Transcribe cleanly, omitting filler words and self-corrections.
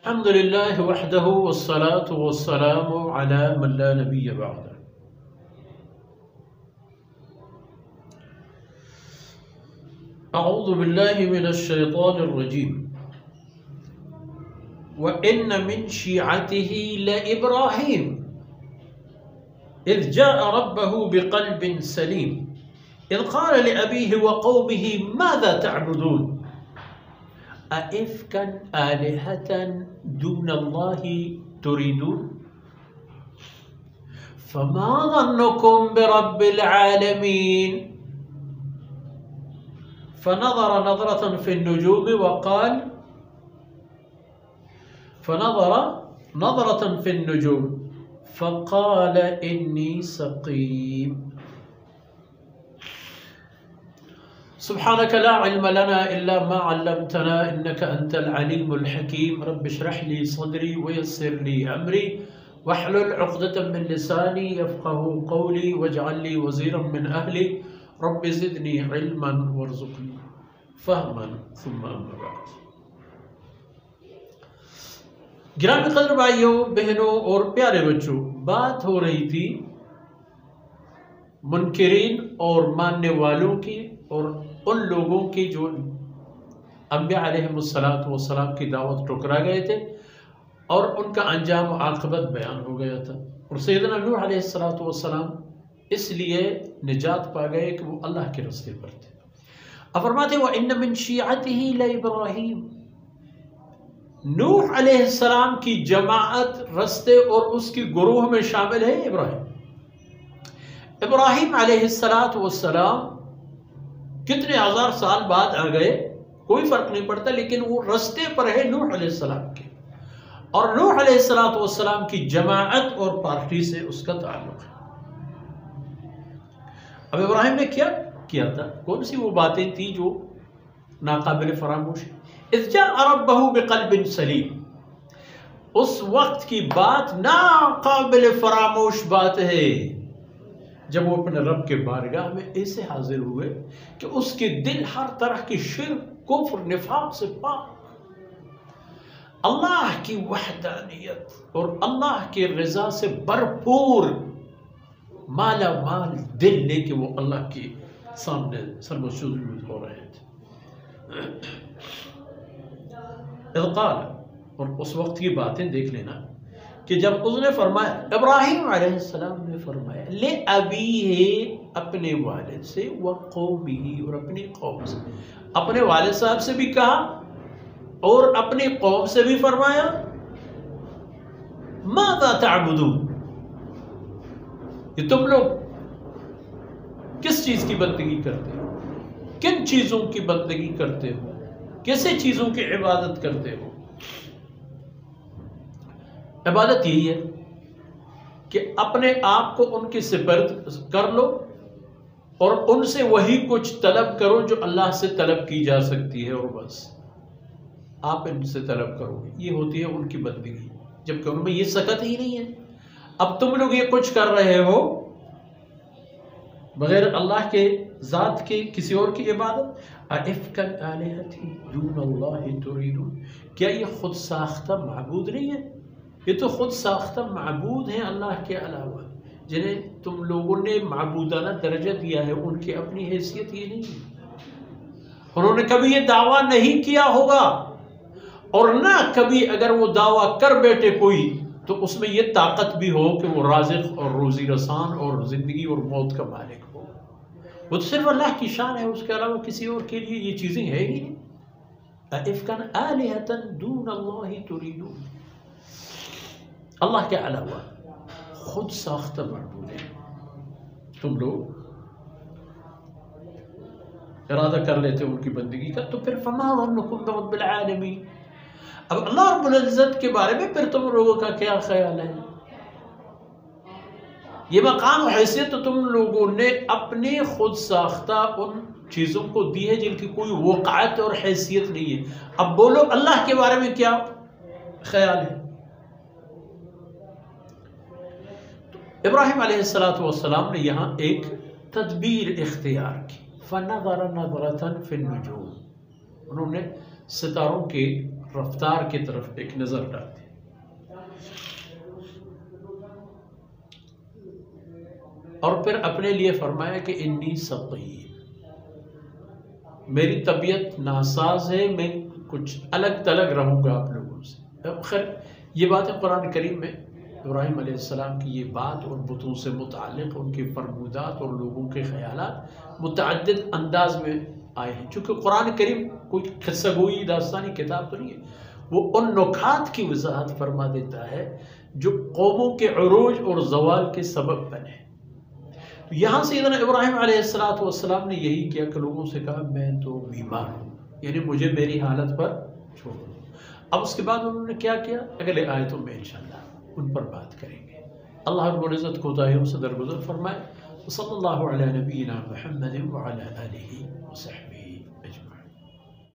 الحمد لله وحده والصلاة والسلام على من لا نبي بعده. أعوذ بالله من الشيطان الرجيم. وإن من شيعته لإبراهيم إذ جاء ربه بقلب سليم إذ قال لأبيه وقومه ماذا تعبدون أئفكا آلهة دون الله تريدون فما ظنكم برب العالمين فنظر نظرة في النجوم وقال فقال إني سقيم. سبحانك لا علم لنا إلا ما علمتنا إنك أنت العليم الحكيم. رب اشرح لي صدري ويسر لي أمري واحلل عقدة من لساني يفقه قولي واجعل لي وزيرا من أهلي رب زدني علما وارزقني فهما ثم أما بعد. گرامی قدر بھائیوں بہنوں اور پیارے بچوں، بات ہو رہی تھی منکرین اور ماننے والوں کی اور ان لوگوں کی جو انبیاء علیہ السلام کی دعوت ٹھکرا گئے تھے اور ان کا انجام و عاقبت بیان ہو گیا تھا. اور سیدنا نوح علیہ السلام اس لیے نجات پا گئے کہ وہ اللہ کے راستے پر تھے. اب فرماتے ہیں وَإِنَّ مِن شِيعَتِهِ لَإِبْرَاهِيمَ، نوح علیہ السلام کی جماعت رستے اور اس کی گروہ میں شامل ہے ابراہیم علیہ السلام. کتنے ہزار سال بعد آ گئے کوئی فرق نہیں پڑتا، لیکن وہ رستے پر ہے نوح علیہ السلام کے، اور نوح علیہ السلام کی جماعت اور پارٹی سے اس کا تعلق ہے. اب ابراہیم نے کیا کیا تھا؟ کون سی وہ باتیں تھی جو ناقابل فراموش ہے؟ اذ جاء ربہ بقلب سلیم، اس وقت کی بات ناقابل فراموش بات ہے جب وہ اپنے رب کے بارگاہ میں ایسے حاضر ہوئے کہ اس کے دل ہر طرح کی شرک، کفر، نفاق سے پاک، اللہ کی وحدانیت اور اللہ کے رضا سے بھرپور مالا مال دل لے کے وہ اللہ کے سامنے سر و سجود ہو رہے تھے. قال، اور اس وقت کی باتیں دیکھ لینا کہ جب اس نے فرمایا، ابراہیم علیہ السلام نے فرمایا لِأَبِيهِ، اپنے والد سے، وَقَوْمِهِ، اور اپنی قوم سے. اپنے والد صاحب سے بھی کہا اور اپنی قوم سے بھی فرمایا ماذا تعبدون، کہ تم لوگ کس چیز کی بندگی کرتے ہو، کن چیزوں کی بندگی کرتے ہو، کیسے چیزوں کی عبادت کرتے ہو. عبادت یہی ہے کہ اپنے آپ کو ان کی سپرد کر لو اور ان سے وہی کچھ طلب کرو جو اللہ سے طلب کی جا سکتی ہے، اور بس آپ ان سے طلب کرو گے. یہ ہوتی ہے ان کی بندگی، جبکہ ان میں یہ سکت ہی نہیں ہے. اب تم لوگ یہ کچھ کر رہے ہو بغیر اللہ کے ذات کے کسی اور کی عبادت. اَئِفْكًا آلِهَةً دُونَ اللَّهِ تُرِيدُونَ، کیا یہ خود ساختہ معبود نہیں ہے؟ یہ تو خود ساختہ معبود ہیں اللہ کے علاوہ، جنہیں تم لوگوں نے معبودانہ درجہ دیا ہے. ان کی اپنی حیثیت یہ نہیں ہے، انہوں نے کبھی یہ دعویٰ نہیں کیا ہوگا، اور نہ کبھی اگر وہ دعویٰ کر بیٹھے کوئی تو اس میں یہ طاقت بھی ہو کہ وہ رازق اور روزی رسان اور زندگی اور موت کا مالک ہو. وہ تو صرف اللہ کی شان ہے، اس کے علاوہ کسی اور کے لیے یہ چیزیں ہیں ہی نہیں. اَئِفْكًا آلِهَةً دُونَ اللَّهِ تُرِيدُونَ، اللہ کے علاوہ خود ساختہ معبود ہے. تم لوگ ارادہ کر لیتے ان کی بندگی کا، تو پھر فَمَا ظَنُّكُمْ بِرَبِّ الْعَالَمِينَ، اب اللہ رب العزت کے بارے میں پھر تم لوگوں کا کیا خیال ہے؟ یہ مقام و حیثیت تو تم لوگوں نے اپنے خود ساختہ ان چیزوں کو دی ہے جن کی کوئی وقعت اور حیثیت نہیں ہے. اب بولو اللہ کے بارے میں کیا خیال ہے؟ ابراہیم علیہ السلام نے یہاں ایک تدبیر اختیار کی. فَنَظَرَ نَظْرَةً فِي النُّجُومِ، انہوں نے ستاروں کے رفتار کی طرف ایک نظر ڈالتے ہیں۔ اور پھر اپنے لیے فرمایا کہ انی سقیم، میری طبیعت ناساز ہے، میں کچھ الگ تلگ رہوں گا آپ لوگوں سے۔ خیر یہ بات ہے قرآن کریم میں ابراہیم علیہ السلام کی یہ بات اور بتوں سے متعلق ان کے فرمودات اور لوگوں کے خیالات متعدد انداز میں آئے ہیں، چونکہ قرآن کریم کوئی قصہ گوئی داستانی کتاب تو نہیں ہے، وہ ان نکات کی وضاحت فرما دیتا ہے جو قوموں کے عروج اور زوال کے سبب بنے۔ یہاں سیدنا ابراہیم علیہ السلام نے یہی کیا کہ لوگوں سے کہا میں تو بیمار ہوں، یعنی مجھے میری حالت پر چھوڑ دو۔ اب اس کے بعد انہوں نے کیا کیا، اگلے آیتوں میں انشاءاللہ ان پر بات کریں گے۔ اللہ رب العزت کوتاہیوں سے درگزر فرمائے۔ صلی اللہ علیہ نبینا محمد وعلی آلہ وصحبہ۔